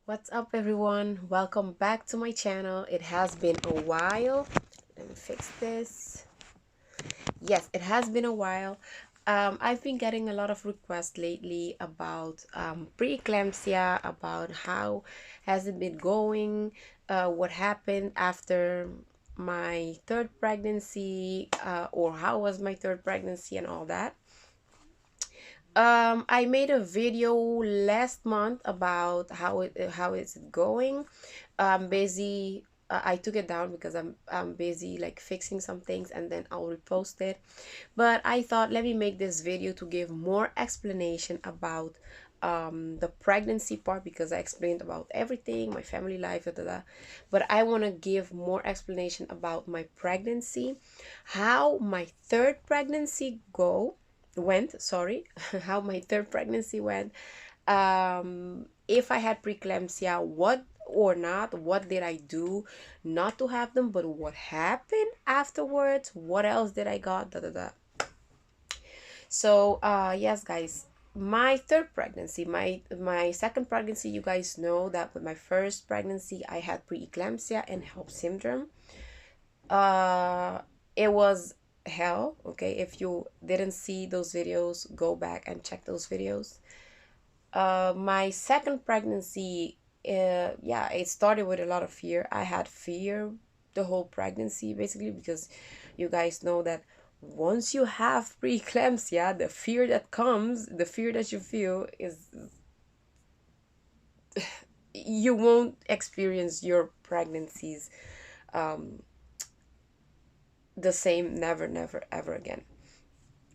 What's up, everyone? Welcome back to my channel. It has been a while. Let me fix this. Yes, it has been a while. I've been getting a lot of requests lately about pre-eclampsia, about how has it been going, what happened after my third pregnancy, or how was my third pregnancy and all that. I made a video last month about how is it going. I'm busy. I took it down because I'm busy like fixing some things, and then I'll repost it. But I thought, let me make this video to give more explanation about the pregnancy part, because I explained about everything, my family life, da, da, da. But I want to give more explanation about my pregnancy, how my third pregnancy went, sorry, how my third pregnancy went, if I had preeclampsia, what or not, what did I do not to have them, but what happened afterwards, what else did I got, da da da. So yes guys, my third pregnancy, my second pregnancy, you guys know that with my first pregnancy I had preeclampsia and HELLP syndrome. uh it was hell. Okay, if you didn't see those videos, go back and check those videos. My second pregnancy, yeah, it started with a lot of fear. I had fear the whole pregnancy, basically, because you guys know that once you have preeclampsia, the fear that comes, the fear that you feel is you won't experience your pregnancies um, the same, never, never, ever again.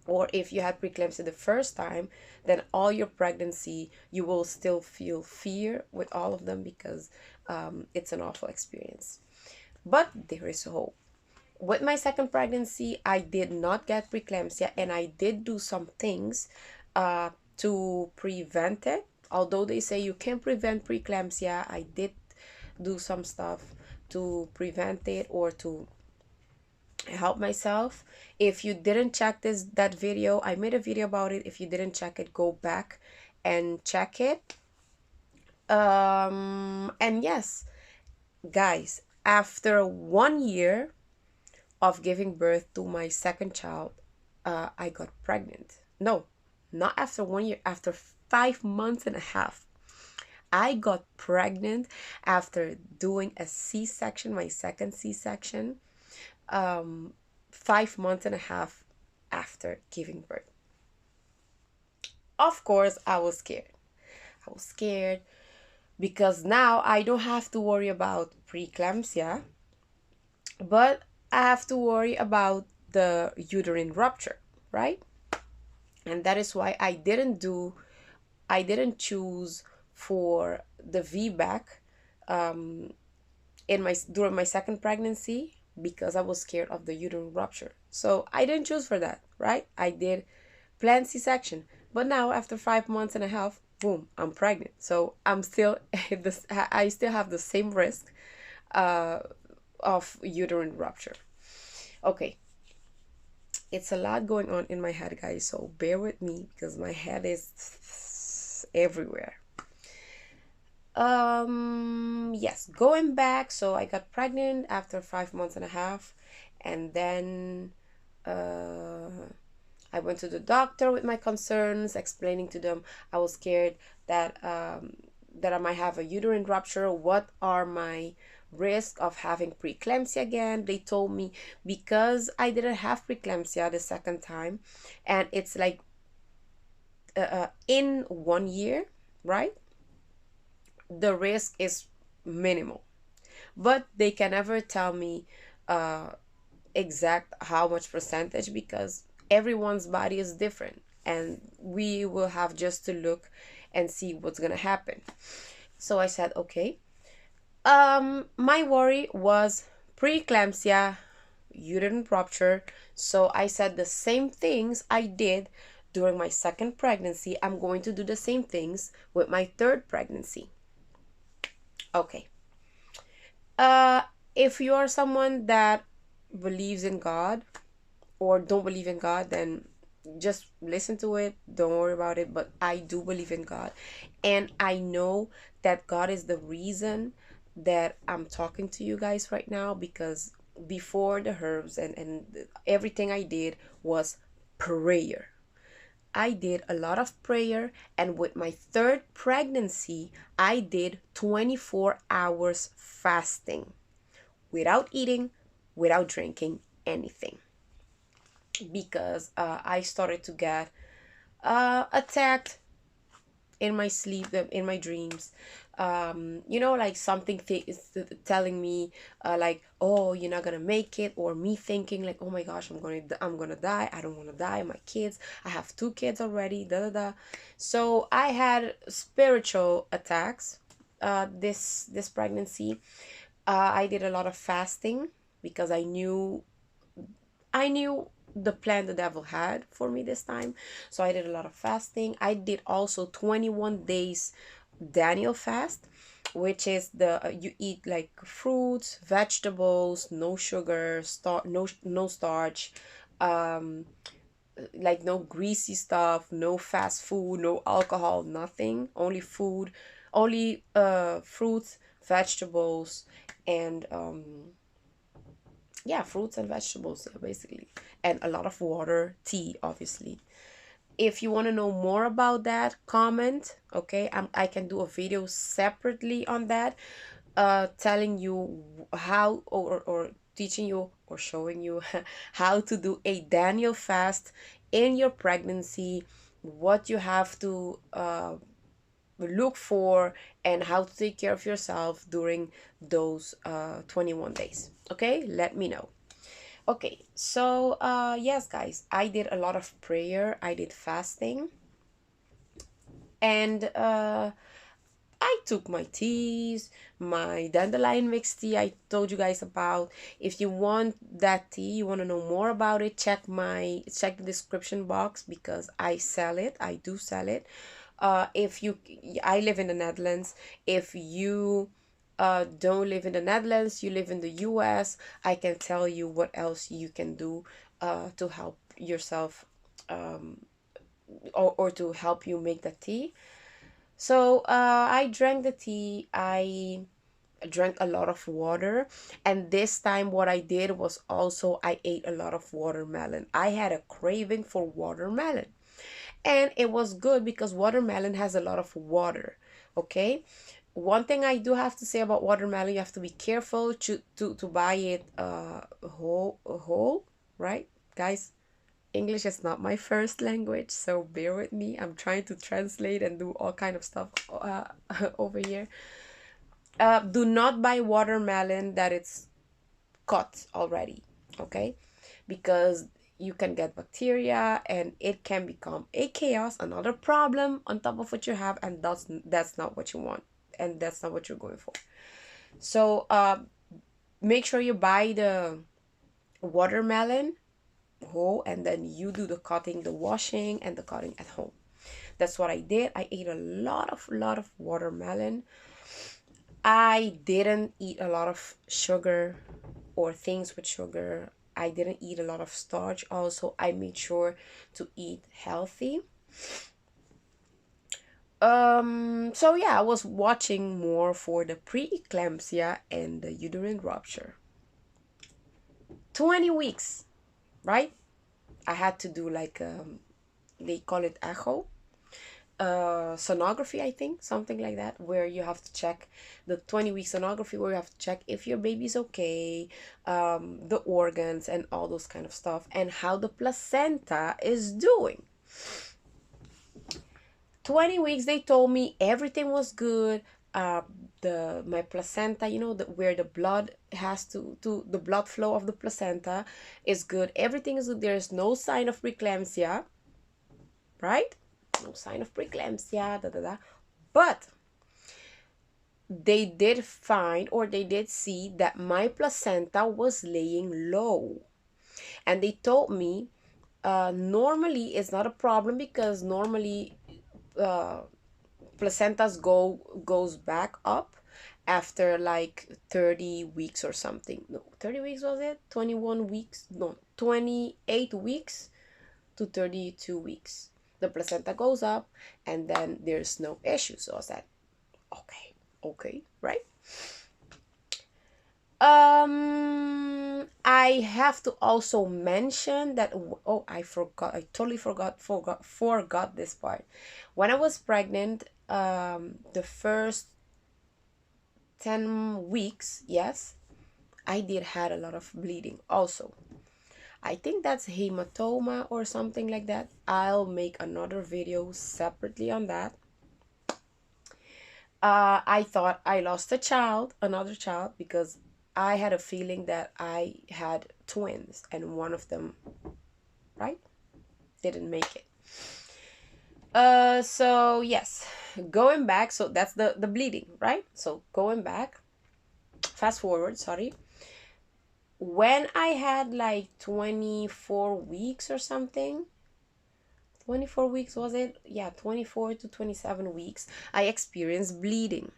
Or if you had preeclampsia the first time, then all your pregnancy you will still feel fear with all of them, because it's an awful experience. But there is hope. With my second pregnancy, I did not get preeclampsia, and I did do some things to prevent it. Although they say you can prevent preeclampsia, I did do some stuff to prevent it, or to help myself. If you didn't check that video, I made a video about it. If you didn't check it, go back and check it. And yes guys, after 1 year of giving birth to my second child, I got pregnant. No, not after 1 year, after 5 months and a half. I got pregnant after doing a C-section, my second C-section, 5 months and a half after giving birth. Of course, I was scared. I was scared because now I don't have to worry about preeclampsia, but I have to worry about the uterine rupture, right? And that is why I didn't choose for the VBAC during my second pregnancy, because I was scared of the uterine rupture. So I didn't choose for that, right? I did planned C-section. But now after 5 months and a half, boom, I'm pregnant. So I'm still I still have the same risk of uterine rupture. Okay, it's a lot going on in my head, guys, so bear with me because my head is everywhere. Yes, going back, so I got pregnant after 5 months and a half, and then I went to the doctor with my concerns, explaining to them I was scared that that I might have a uterine rupture. What are my risk of having preeclampsia again? They told me because I didn't have preeclampsia the second time, and it's like in 1 year, right? The risk is minimal, but they can never tell me exact how much percentage, because everyone's body is different, and we will have just to look and see what's gonna happen. So I said, okay. My worry was preeclampsia, uterine rupture. So I said the same things I did during my second pregnancy, I'm going to do the same things with my third pregnancy. Okay. If you are someone that believes in God or don't believe in God, then just listen to it, don't worry about it. But I do believe in God, and I know that God is the reason that I'm talking to you guys right now, because before the herbs and everything I did was prayer. I did a lot of prayer, and with my third pregnancy, I did 24 hours fasting without eating, without drinking anything, because I started to get attacked in my sleep, in my dreams. Like something is telling me, like, oh, you're not gonna make it, or me thinking like, oh my gosh, I'm gonna die. I don't want to die. My kids, I have two kids already, da da da. So I had spiritual attacks this pregnancy. I did a lot of fasting because I knew the plan the devil had for me this time. So I did a lot of fasting. I did also 21 days Daniel fast, which is you eat like fruits, vegetables, no sugar, no starch, um like no greasy stuff, no fast food, no alcohol, nothing. Only food, only fruits, vegetables, and yeah, fruits and vegetables, basically, and a lot of water, tea, obviously. If you want to know more about that, comment. Okay, I can do a video separately on that, telling you how, or teaching you or showing you how to do a Daniel fast in your pregnancy, what you have to look for, and how to take care of yourself during those 21 days. Okay, let me know. Okay, so yes, guys, I did a lot of prayer, I did fasting, and I took my teas, my dandelion mixed tea I told you guys about. If you want that tea, you want to know more about it, check the description box, because I sell it. I do sell it. If you I live in the Netherlands. If you don't live in the Netherlands, you live in the US, I can tell you what else you can do to help yourself, or to help you make the tea. So I drank the tea. I drank a lot of water, and this time what I did was also I ate a lot of watermelon. I had a craving for watermelon, and it was good because watermelon has a lot of water. Okay, one thing I do have to say about watermelon, you have to be careful to buy it whole, right, guys? English is not my first language, so bear with me. I'm trying to translate and do all kind of stuff over here. Do not buy watermelon that it's cut already, okay? Because you can get bacteria, and it can become a chaos, another problem on top of what you have, and that's not what you want, and that's not what you're going for. So make sure you buy the watermelon whole, and then you do the cutting, the washing, and the cutting at home. That's what I did. I ate a lot of watermelon. I didn't eat a lot of sugar or things with sugar. I didn't eat a lot of starch. Also, I made sure to eat healthy. So yeah, I was watching more for the pre-eclampsia and the uterine rupture. 20 weeks, right? I had to do like they call it echo, sonography, I think, something like that, where you have to check the 20-week sonography, where you have to check if your baby's okay, the organs and all those kind of stuff, and how the placenta is doing. 20 weeks, they told me everything was good. My placenta, where the blood has to the blood flow of the placenta is good. Everything is good. There's no sign of preeclampsia, right? No sign of preeclampsia, da da da. But they did find, or they did see, that my placenta was laying low. And they told me normally it's not a problem, because normally placentas goes back up after like 30 weeks or something. No, 30 weeks was it? 21 weeks? No, 28 weeks to 32 weeks. The placenta goes up, and then there's no issue. So I said, okay. Okay, right? I have to also mention that, oh, I forgot, I totally forgot this part. When I was pregnant, the first 10 weeks, yes, I did had a lot of bleeding also. I think that's hematoma or something like that. I'll make another video separately on that. I thought I lost a child, another child, because I had a feeling that I had twins and one of them, right, didn't make it. So yes, going back, so that's the bleeding, right? So going back, fast forward, sorry. When I had like 24 weeks or something, 24 weeks was it? Yeah, 24 to 27 weeks, I experienced bleeding.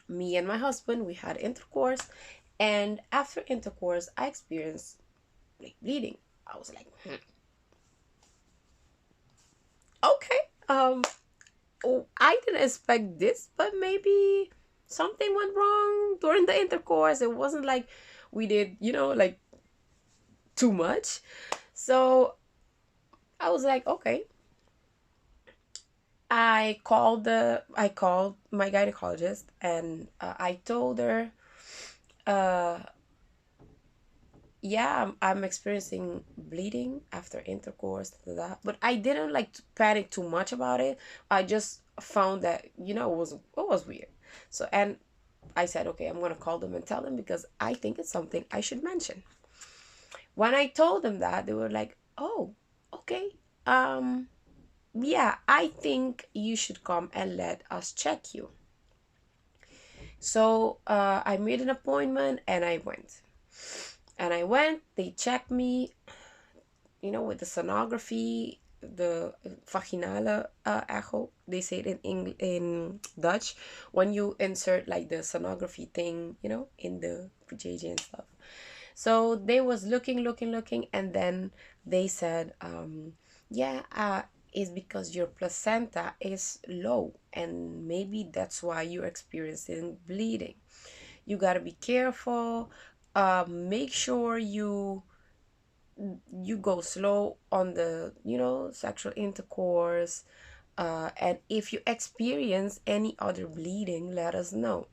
Me and my husband, we had intercourse, and after intercourse I experienced like bleeding. I was like, okay, oh, I didn't expect this, but maybe something went wrong during the intercourse. It wasn't like we did, like too much. So I was like, okay. I called my gynecologist, and I told her, uh yeah, I'm experiencing bleeding after intercourse, but I didn't like to panic too much about it. I just found that, it was weird. So, and I said, okay, I'm gonna call them and tell them, because I think it's something I should mention. When I told them that, they were like, oh, okay, um yeah, I think you should come and let us check you. So I made an appointment, and I went. They checked me, with the sonography, the vaginale echo. They say it in Dutch, when you insert like the sonography thing, in the vajayjay and stuff. So they was looking, and then they said, yeah, it's because your placenta is low, and maybe that's why you're experiencing bleeding. You gotta be careful. Make sure you go slow on the sexual intercourse, and if you experience any other bleeding, let us know.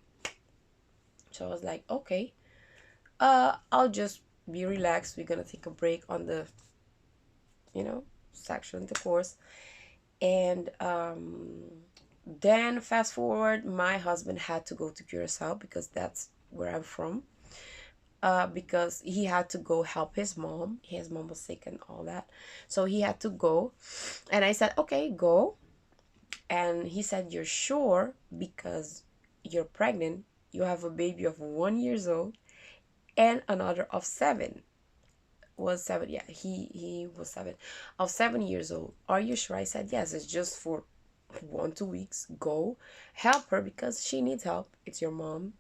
So I was like, okay, I'll just be relaxed. We're gonna take a break on the sexual intercourse. And then fast forward, my husband had to go to Curacao, because that's where I'm from, because he had to go help his mom. His mom was sick and all that. So he had to go. And I said, okay, go. And he said, you're sure? Because you're pregnant. You have a baby of 1 year old and another of 7. Was 7, yeah, he was 7, of 7 years old. Are you sure? I said, yes, it's just for 1-2 weeks. Go help her, because she needs help. It's your mom.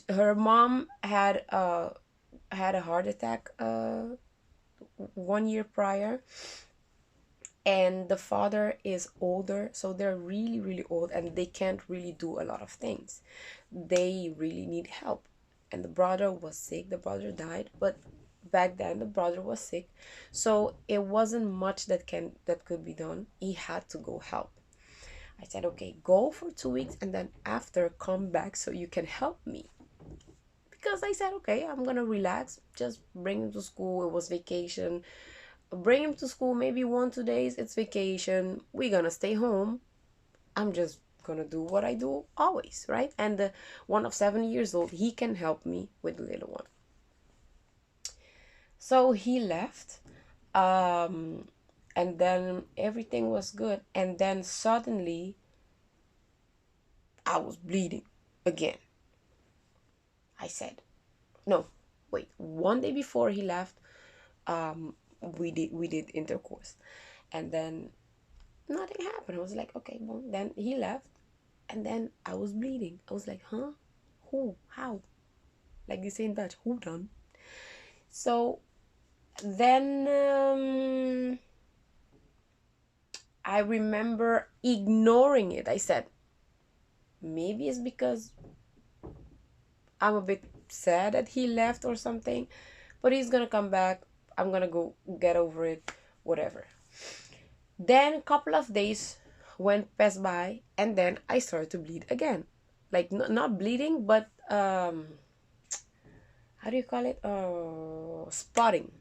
Her mom had a heart attack 1 year prior, and the father is older, so they're really really old, and they can't really do a lot of things. They really need help. And the brother was sick. The brother died, but back then the brother was sick, so it wasn't much that could be done. He had to go help. I said, okay, go for 2 weeks, and then after come back so you can help me. Because I said, okay, I'm gonna relax, just bring him to school. It was vacation. Bring him to school maybe 1-2 days. It's vacation. We're gonna stay home. I'm just gonna do what I do always, right? And the one of 7 years old, he can help me with the little one. So he left, and then everything was good, and then suddenly I was bleeding again. I said, no, wait. One day before he left, we did intercourse, and then nothing happened. I was like, okay, well, then he left, and then I was bleeding. I was like, huh? Who? How? Like they say in Dutch, who done? So then I remember ignoring it. I said, Maybe it's because I'm a bit sad that he left or something, but he's gonna come back. I'm gonna go get over it, whatever. Then a couple of days went past by, and then I started to bleed again. Like not bleeding, but how do you call it? Spotting.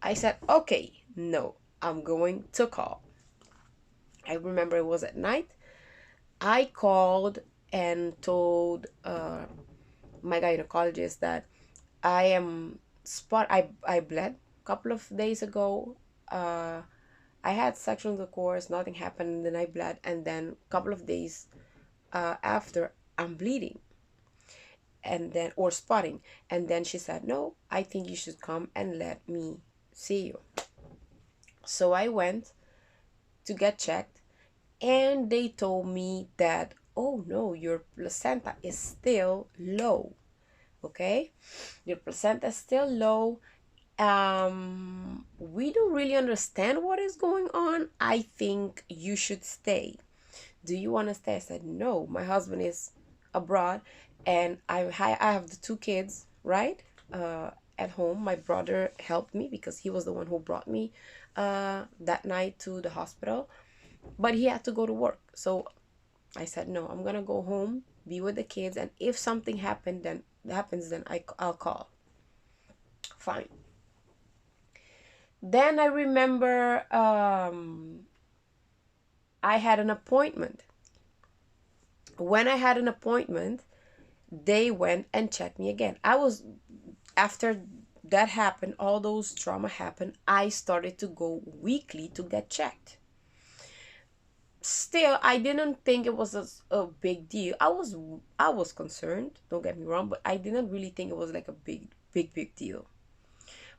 I said, okay, no, I'm going to call. I remember it was at night. I called and told my gynecologist that I am I bled a couple of days ago. I had sexual intercourse, nothing happened, and then I bled, and then a couple of days after, I'm bleeding, and then or spotting, and then she said, no, I think you should come and let me see you. So I went to get checked, and they told me that, oh no, your placenta is still low. Okay, your placenta is still low. We don't really understand what is going on. I think you should stay. Do you want to stay? I said, no, my husband is abroad, and I have the two kids, right? At home. My brother helped me because he was the one who brought me that night to the hospital, but he had to go to work. So I said, no, I'm gonna go home, be with the kids, and if something happens, then I'll call. Fine. Then I remember I had an appointment. When I had an appointment, they went and checked me again. After that happened, all those trauma happened, I started to go weekly to get checked. Still, I didn't think it was a big deal. I was concerned, don't get me wrong, but I didn't really think it was like a big deal,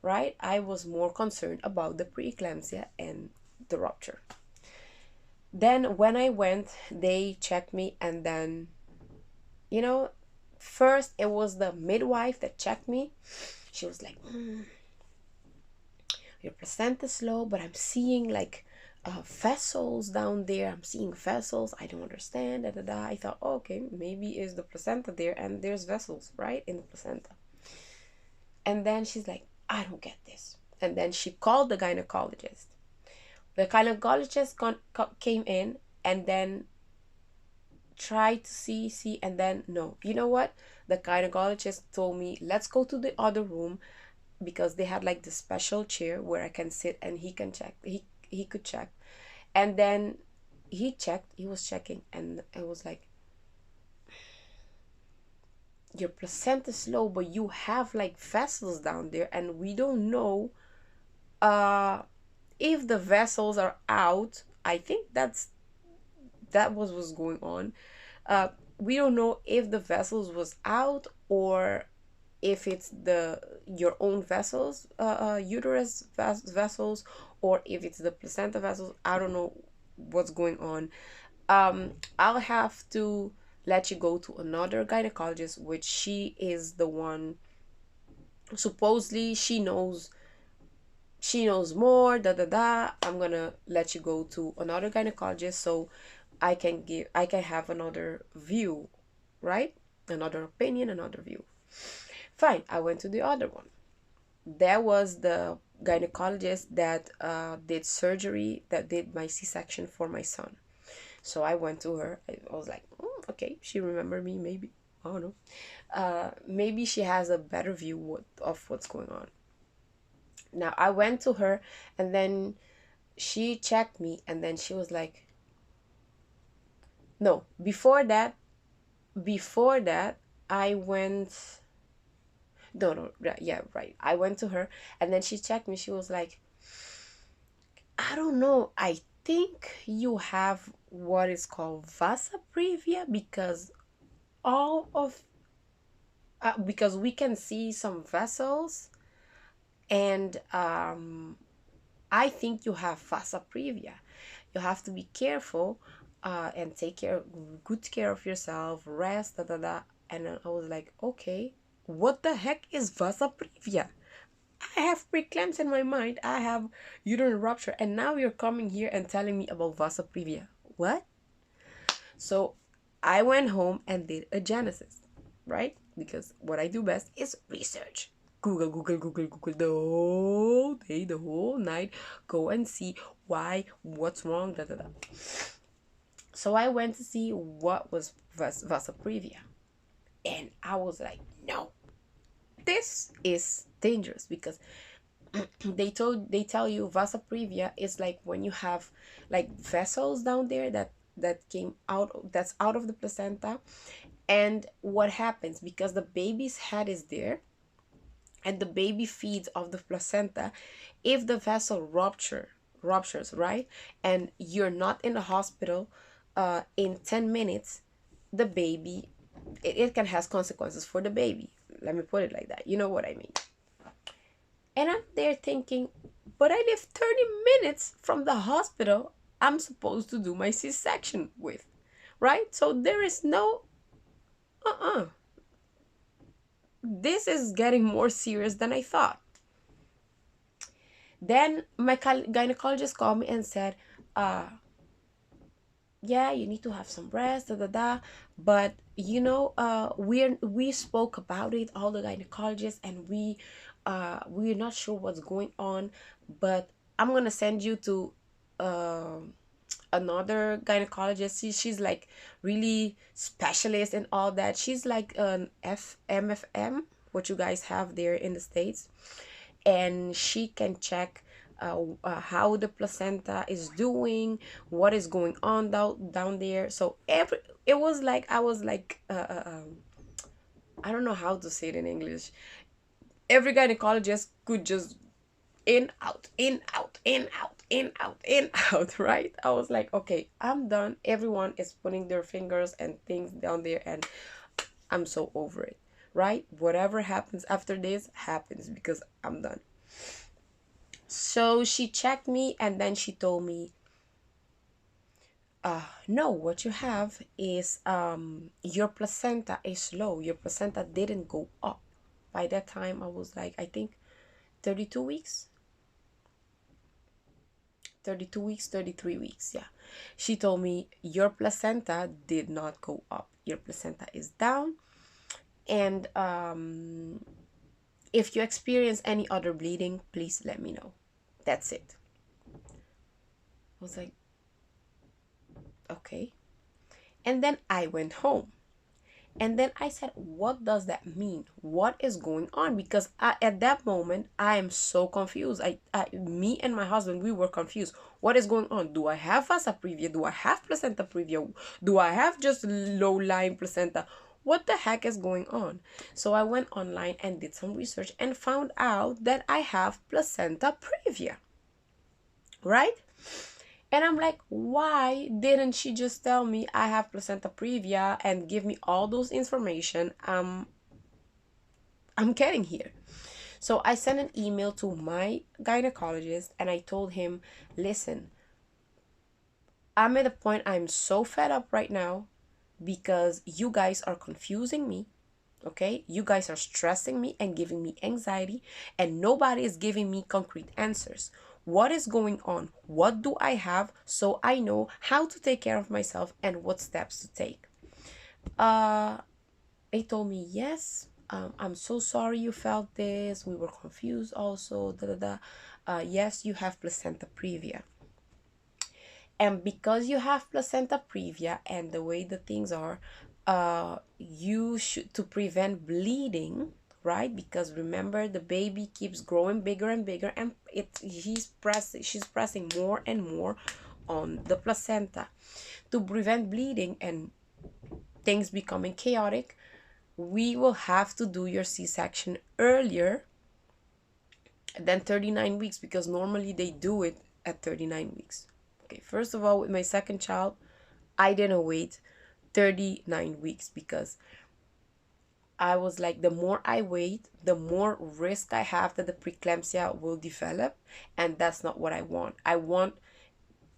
right? I was more concerned about the preeclampsia and the rupture. Then when I went, they checked me, and then, first it was the midwife that checked me. She was like, your placenta is low, but I'm seeing like vessels down there. I'm seeing vessels. I don't understand. Da, da, da. I thought, oh, okay, maybe is the placenta there, and there's vessels, right, in the placenta. And then she's like, I don't get this. And then she called the gynecologist. The gynecologist came in, and then tried to see, and then no. You know what? The gynecologist told me, let's go to the other room, because they had like the special chair where I can sit and he can check. He could check. And then he was checking, and I was like, your placenta is low, but you have like vessels down there, and we don't know if the vessels are out. I think that was what's going on. We don't know if the vessels was out, or if it's your own vessels, uterus vessels, or if it's the placenta vessels. I don't know what's going on. I'll have to let you go to another gynecologist, which she is the one, supposedly she knows more, da da da. I'm gonna let you go to another gynecologist, so I can have another view, right? Another opinion, another view. Fine, I went to the other one. There was the gynecologist that did surgery, that did my C-section for my son. So I went to her. I was like, okay, she remembered me, maybe. I don't know. Maybe she has a better view of what's going on. Now, I went to her, and then she checked me, and then she was like, no, before that, I went, no, yeah, right. I went to her, and then she checked me. She was like, I don't know. I think you have what is called vasa previa, because because we can see some vessels, and I think you have vasa previa. You have to be careful and take good care of yourself, rest, da da da. And I was like, okay, what the heck is vasa previa? I have preeclampsia in my mind. I have uterine rupture, and now you're coming here and telling me about vasa previa. What? So I went home and did a genesis, right? Because what I do best is research. Google, Google, Google, Google the whole day, the whole night. Go and see why, what's wrong, da da da. So I went to see what was vasa previa. And I was like, no, this is dangerous because they tell you vasa previa is like when you have like vessels down there that came out, that's out of the placenta. And what happens, because the baby's head is there and the baby feeds off the placenta, if the vessel ruptures, right, and you're not in the hospital in 10 minutes, the baby, it can have consequences for the baby. Let me put it like that, you know what I mean. And I'm there thinking, but I live 30 minutes from the hospital I'm supposed to do my C-section with, right? So there is no, this is getting more serious than I thought. Then my gynecologist called me and said, yeah, you need to have some rest, da da da. But you know, we spoke about it, all the gynecologists, and we're not sure what's going on. But I'm gonna send you to uh, another gynecologist. She's like really specialist and all that. She's like an FMFM, what you guys have there in the States, and she can check how the placenta is doing, what is going on down there. So it was like I was like I don't know how to say it in English. Every gynecologist could just in out in out in out in out in out, right? I was like, okay, I'm done. Everyone is putting their fingers and things down there, and I'm so over it, right? Whatever happens after this happens because I'm done. So she checked me and then she told me, no, what you have is your placenta is low. Your placenta didn't go up. By that time I was like, I think 32 weeks. 32 weeks, 33 weeks, yeah. She told me your placenta did not go up. Your placenta is down. And if you experience any other bleeding, please let me know. That's it. I was like, okay. And then I went home. And then I said, what does that mean? What is going on? Because at that moment, I am so confused. Me and my husband, we were confused. What is going on? Do I have vasa previa? Do I have placenta previa? Do I have just low-lying placenta? What the heck is going on? So I went online and did some research and found out that I have placenta previa, right? And I'm like, why didn't she just tell me I have placenta previa and give me all those information I'm getting here? So I sent an email to my gynecologist and I told him, listen, I'm at a point I'm so fed up right now because you guys are confusing me. Okay, you guys are stressing me and giving me anxiety, and nobody is giving me concrete answers. What is going on? What do I have so I know how to take care of myself and what steps to take? They told me, yes, I'm so sorry you felt this. We were confused also. Da, da, da. Yes, you have placenta previa. And because you have placenta previa and the way the things are, you should, to prevent bleeding, right? Because remember, the baby keeps growing bigger and bigger, and she's pressing more and more on the placenta. To prevent bleeding and things becoming chaotic, we will have to do your C-section earlier than 39 weeks, because normally they do it at 39 weeks. Okay, first of all, with my second child, I didn't wait 39 weeks because I was like, the more I wait, the more risk I have that the preeclampsia will develop, and that's not what I want. I want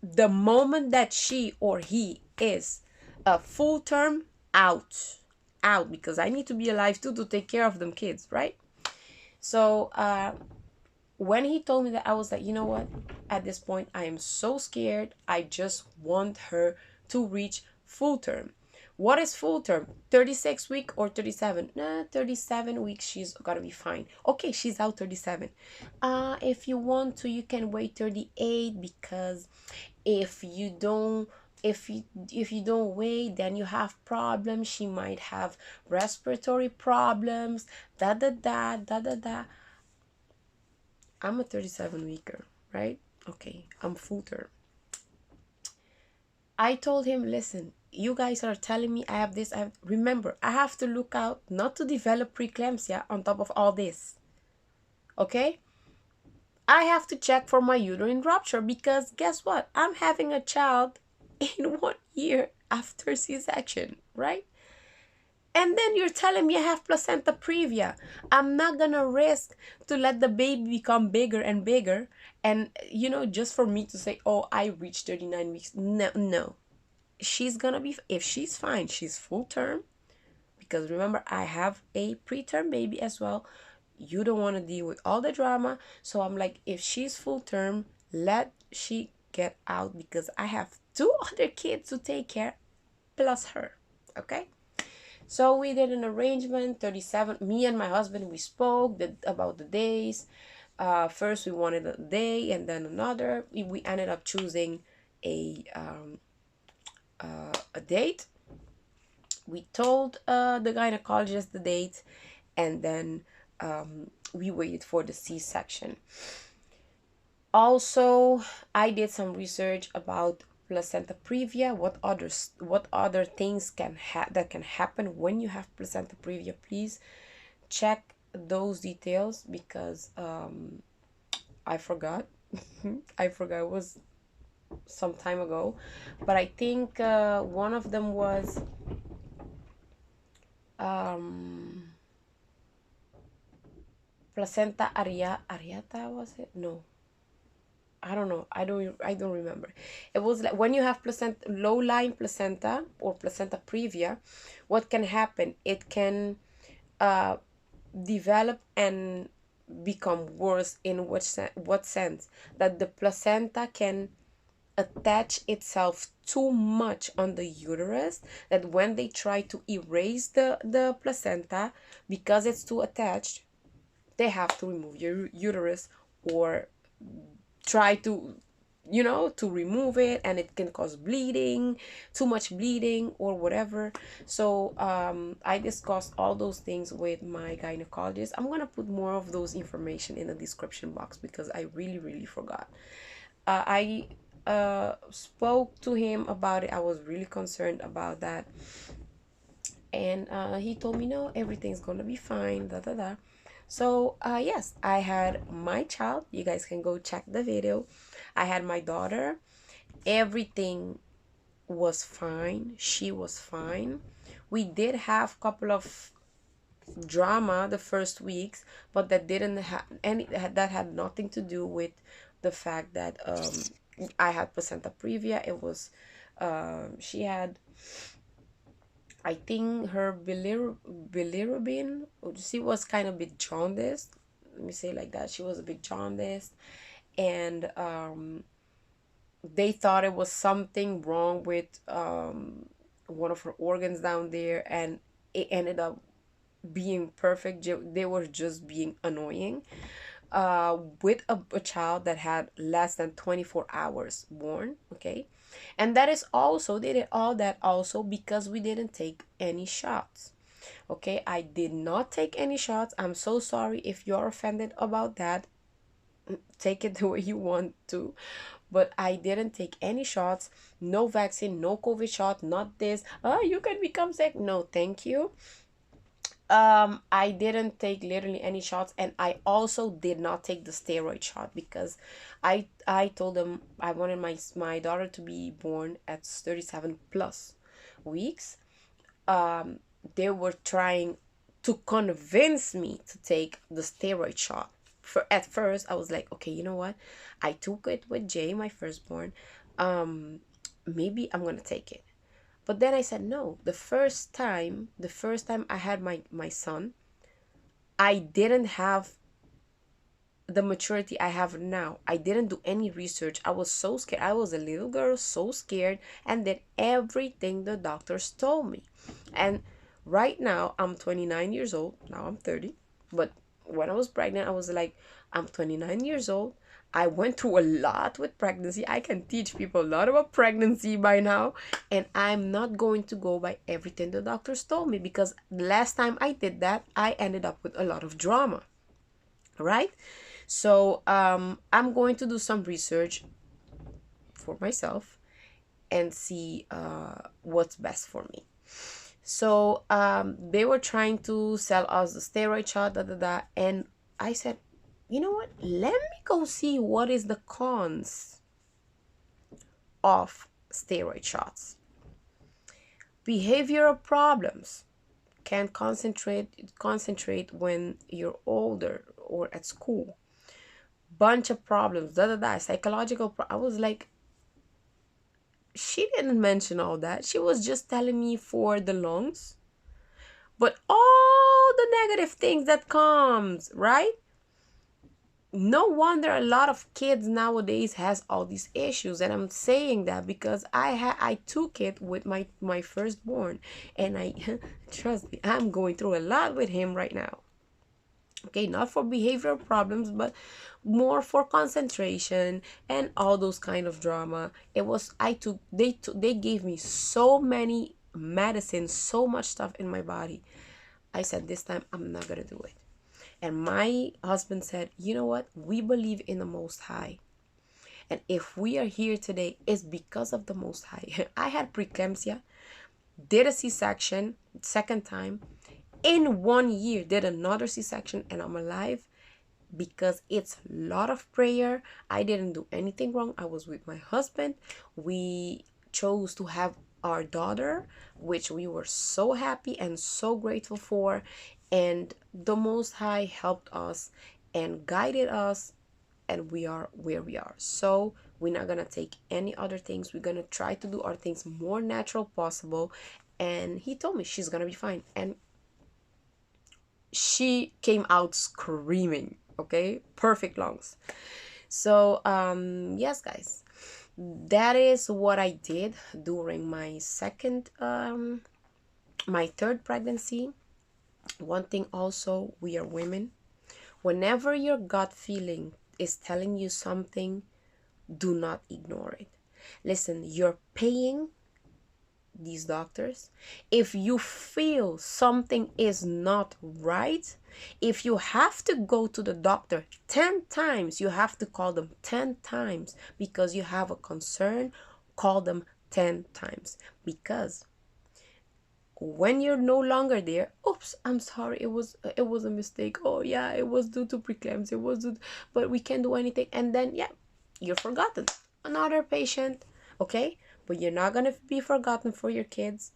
the moment that she or he is a full term, out, because I need to be alive too to take care of them kids, right? So when he told me that, I was like, you know what? At this point, I am so scared. I just want her to reach full term. What is full term? 36 week or 37? Nah, 37 weeks, she's gonna be fine. Okay, she's out 37. If you want to, you can wait 38, because if you don't if you don't wait, then you have problems. She might have respiratory problems, da da da da da da. I'm a 37 weeker, right? Okay, I'm full term. I told him, listen, you guys are telling me I have this. Remember, I have to look out not to develop preeclampsia on top of all this. Okay? I have to check for my uterine rupture, because guess what? I'm having a child in 1 year after C-section, right? And then you're telling me I have placenta previa. I'm not gonna risk to let the baby become bigger and bigger, and just for me to say, oh, I reached 39 weeks. No, no. She's gonna be, if she's fine, she's full term, because remember, I have a preterm baby as well. You don't want to deal with all the drama. So I'm like, if she's full term, let she get out, because I have 2 other kids to take care plus her. Okay, so we did an arrangement. 37, me and my husband, we spoke about the days. First we wanted a day and then another. We ended up choosing a date. We told the gynecologist the date, and then we waited for the C-section. Also, I did some research about placenta previa. What other things that can happen when you have placenta previa? Please check those details, because I forgot. I forgot, it was some time ago, but I think one of them was placenta areata, was it? No, I don't know. I don't remember. It was like when you have placenta, low-lying placenta or placenta previa, what can happen? It can develop and become worse in what sense? That the placenta can attach itself too much on the uterus, that when they try to erase the placenta, because it's too attached, they have to remove your uterus, or try to to remove it, and it can cause bleeding, too much bleeding or whatever. So I discussed all those things with my gynecologist. I'm gonna put more of those information in the description box, because I really forgot. I spoke to him about it. I was really concerned about that, and he told me, no, everything's gonna be fine, da da da. So yes, I had my child. You guys can go check the video. I had my daughter. Everything was fine. She was fine. We did have a couple of drama the first weeks, but that didn't have any, that had nothing to do with the fact that I had placenta previa. It was she had, I think, her bilirubin. She was kind of a bit jaundiced. Let me say it like that. She was a bit jaundiced, and they thought it was something wrong with one of her organs down there, and it ended up being perfect. They were just being annoying with a child that had less than 24 hours born. Okay, and that is also, they did all that also because we didn't take any shots. Okay, I did not take any shots. I'm so sorry if you're offended about that. Take it the way you want to, but I didn't take any shots. No vaccine, no COVID shot, not this. Oh, you can become sick. No, thank you. I didn't take literally any shots, and I also did not take the steroid shot, because I told them I wanted my daughter to be born at 37 plus weeks. They were trying to convince me to take the steroid shot. At first I was like, okay, you know what, I took it with Jay, my firstborn, maybe I'm gonna take it. But then I said no. The first time I had my son, I didn't have the maturity I have now. I didn't do any research. I was so scared. I was a little girl, so scared, and did everything the doctors told me. And right now, I'm 29 years old. Now I'm 30. But when I was pregnant, I was like, I'm 29 years old. I went through a lot with pregnancy. I can teach people a lot about pregnancy by now. And I'm not going to go by everything the doctors told me, because the last time I did that, I ended up with a lot of drama. Right? So I'm going to do some research for myself and see what's best for me. So they were trying to sell us the steroid shot, and I said, you know what? Let me go see what is the cons of steroid shots. Behavioral problems. Can't concentrate when you're older or at school. Bunch of problems, psychological I was like, she didn't mention all that. She was just telling me for the lungs, but all the negative things that comes, right? No wonder a lot of kids nowadays has all these issues. And I'm saying that because I took it with my firstborn, and I trust me, I'm going through a lot with him right now. Okay, not for behavioral problems, but more for concentration and all those kind of drama. It was, they gave me so many medicines, so much stuff in my body. I said, this time I'm not gonna do it. And my husband said, you know what? We believe in the Most High. And if we are here today, it's because of the Most High. I had preeclampsia, did a C-section, second time. In 1 year, did another C-section, and I'm alive because it's a lot of prayer. I didn't do anything wrong. I was with my husband. We chose to have our daughter, which we were so happy and so grateful for. And the Most High helped us and guided us, and we are where we are. So we're not gonna take any other things. We're gonna try to do our things more natural possible. And he told me she's gonna be fine. And she came out screaming. Okay, perfect lungs. So yes, guys, that is what I did during my my third pregnancy. One thing also, we are women. Whenever your gut feeling is telling you something, do not ignore it. Listen, you're paying these doctors. If you feel something is not right, if you have to go to the doctor 10 times, you have to call them 10 times because you have a concern. Call them 10 times, because when you're no longer there, oops, I'm sorry, it was a mistake. Oh yeah, it was due to preeclampsia, it was due to, but we can't do anything. And then yeah, you're forgotten. Another patient. Okay, but you're not gonna be forgotten for your kids,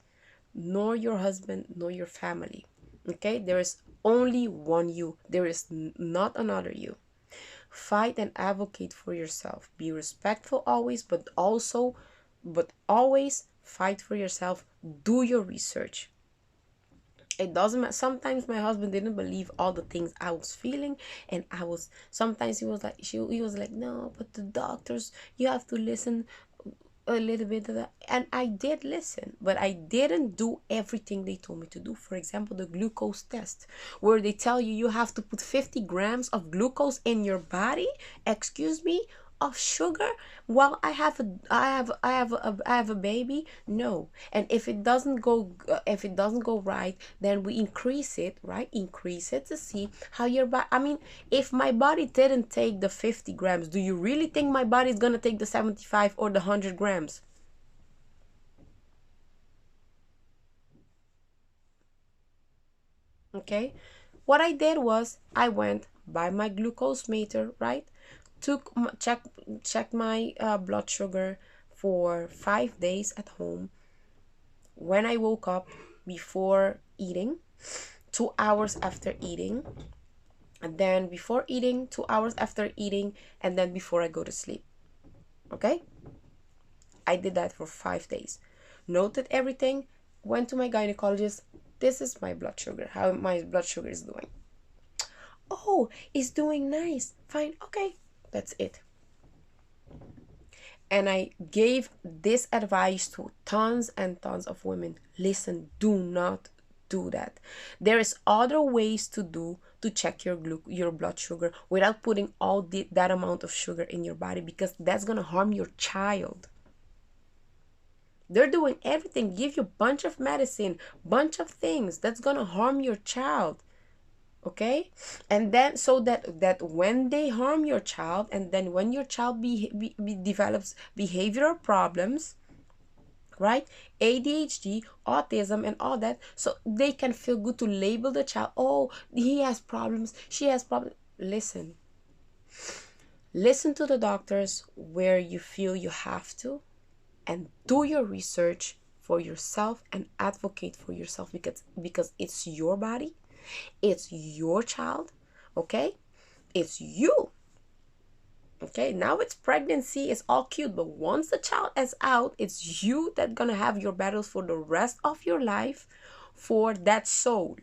nor your husband, nor your family. Okay, there is only one you. There is not another you. Fight and advocate for yourself. Be respectful always, but always fight for yourself. Do your research. It doesn't matter. Sometimes my husband didn't believe all the things I was feeling, and sometimes he was like, he was like, no, but the doctors, you have to listen a little bit of that. And I did listen, but I didn't do everything they told me to do. For example, the glucose test, where they tell you you have to put 50 grams of glucose in your body. Excuse me, of sugar, while I have a baby. No. And if it doesn't go right, then we increase it, right? Increase it to see how your body, I mean, if my body didn't take the 50 grams, do you really think my body is gonna take the 75 or the 100 grams? Okay, what I did was I went by my glucose meter, right? Checked my blood sugar for 5 days at home. When I woke up, before eating, 2 hours after eating, and then before eating, 2 hours after eating, and then before I go to sleep. Okay, I did that for 5 days. Noted everything. Went to my gynecologist. This is my blood sugar, how my blood sugar is doing. Oh, it's doing nice. Fine. Okay. That's it. And I gave this advice to tons and tons of women. Listen, do not do that. There is other ways to check your blood sugar without putting that amount of sugar in your body, because that's going to harm your child. They're doing everything, give you a bunch of medicine, bunch of things that's going to harm your child. Okay, and then so that when they harm your child, and then when your child develops behavioral problems, right, ADHD, autism, and all that, so they can feel good to label the child, oh, he has problems, she has problems. Listen to the doctors where you feel you have to, and do your research for yourself and advocate for yourself, because it's your body, it's your child. Okay, it's you. Okay, now it's pregnancy, it's all cute, but once the child is out, it's you that gonna have your battles for the rest of your life for that soul.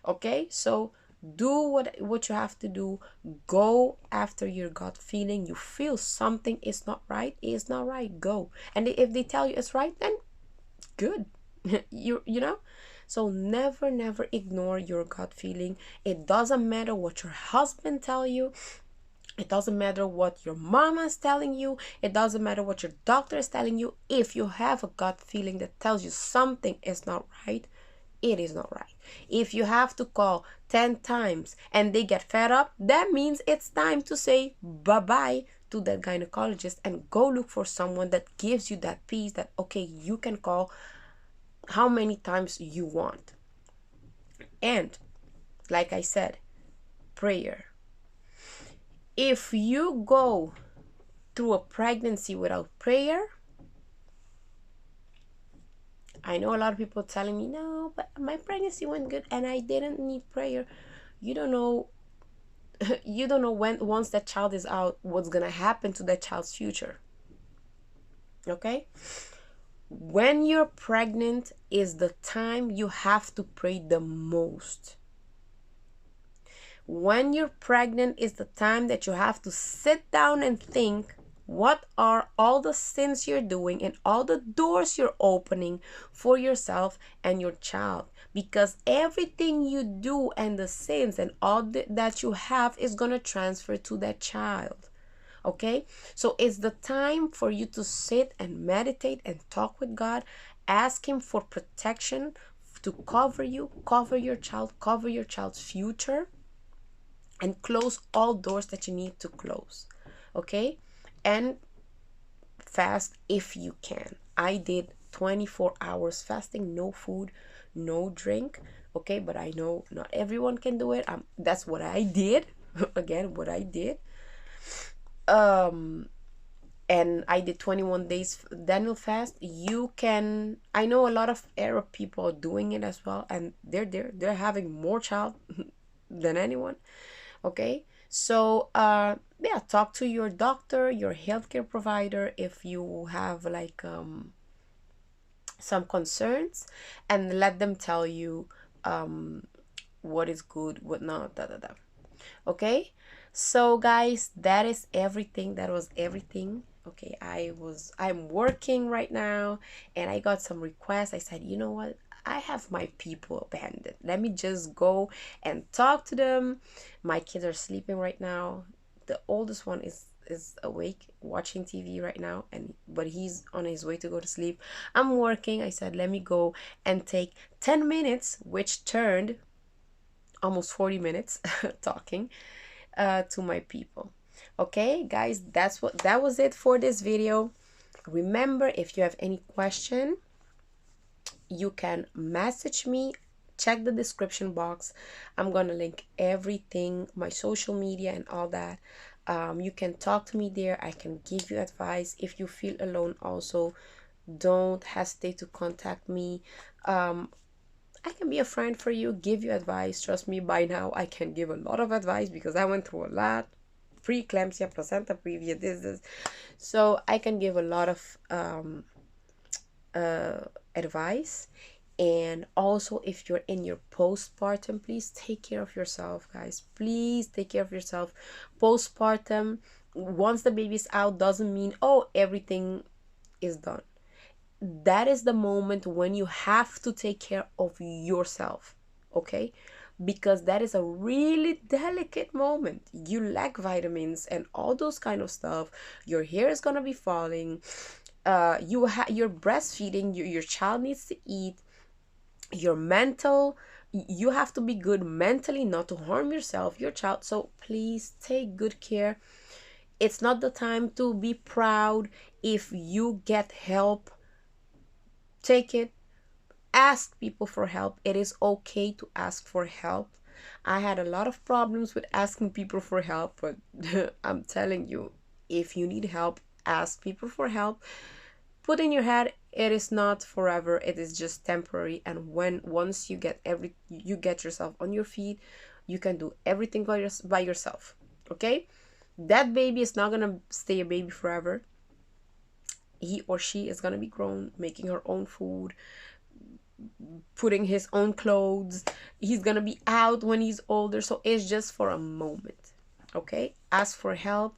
Okay, so do what you have to do. Go after your gut feeling. You feel something is not right, it's not right, go. And if they tell you it's right, then good. You know, so never ignore your gut feeling. It doesn't matter what your husband tell you, it doesn't matter what your mama is telling you, it doesn't matter what your doctor is telling you. If you have a gut feeling that tells you something is not right, it is not right. If you have to call 10 times and they get fed up, that means it's time to say bye-bye to that gynecologist and go look for someone that gives you that peace, that okay, you can call how many times you want. And like I said, prayer. If you go through a pregnancy without prayer, I know a lot of people telling me, no, but my pregnancy went good and I didn't need prayer. You don't know you don't know when, once that child is out, what's gonna happen to that child's future. Okay, when you're pregnant is the time you have to pray the most. When you're pregnant is the time that you have to sit down and think, what are all the sins you're doing and all the doors you're opening for yourself and your child? Because everything you do and the sins and that you have is going to transfer to that child. Okay, so it's the time for you to sit and meditate and talk with God. Ask Him for protection to cover you, cover your child, cover your child's future, and close all doors that you need to close. Okay, and fast if you can. I did 24 hours fasting, no food, no drink. Okay, but I know not everyone can do it. That's what I did. Again, what I did. And I did 21 days Daniel fast. You can, I know a lot of Arab people are doing it as well, and they're having more child than anyone. Okay, so yeah, talk to your doctor, your healthcare provider, if you have like some concerns, and let them tell you what is good, what not, okay. So guys, that is everything. That was everything. Okay, I'm working right now, and I got some requests. I said, you know what, I have my people abandoned, let me just go and talk to them. My kids are sleeping right now. The oldest one is awake watching TV right now, but he's on his way to go to sleep. I'm working. I said, let me go and take 10 minutes, which turned almost 40 minutes talking to my people. Okay guys, that was it for this video. Remember, if you have any question, you can message me. Check the description box. I'm gonna link everything, my social media and all that. You can talk to me there. I can give you advice. If you feel alone also, don't hesitate to contact me. I can be a friend for you, give you advice. Trust me, by now I can give a lot of advice because I went through a lot. Pre-eclampsia, placenta previa, this. So I can give a lot of advice. And also, if you're in your postpartum, please take care of yourself, guys. Please take care of yourself. Postpartum, once the baby's out, doesn't mean, oh, everything is done. That is the moment when you have to take care of yourself, okay? Because that is a really delicate moment. You lack vitamins and all those kind of stuff. Your hair is gonna be falling. You're breastfeeding. Your child needs to eat. Your mental, you have to be good mentally, not to harm yourself, your child. So please take good care. It's not the time to be proud. If you get help, take it. Ask people for help. It is okay to ask for help. I had a lot of problems with asking people for help, but I'm telling you, if you need help, ask people for help. Put in your head, it is not forever, it is just temporary. And once you get yourself on your feet, you can do everything by yourself, okay? That baby is not gonna stay a baby forever. He or she is gonna be grown, making her own food, putting his own clothes. He's gonna be out when he's older, so it's just for a moment, okay? Ask for help.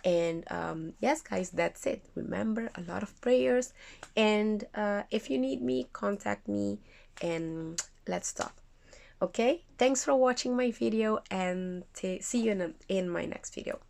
And yes, guys, that's it. Remember, a lot of prayers. And if you need me, contact me and let's talk, okay? Thanks for watching my video, and see you in my next video.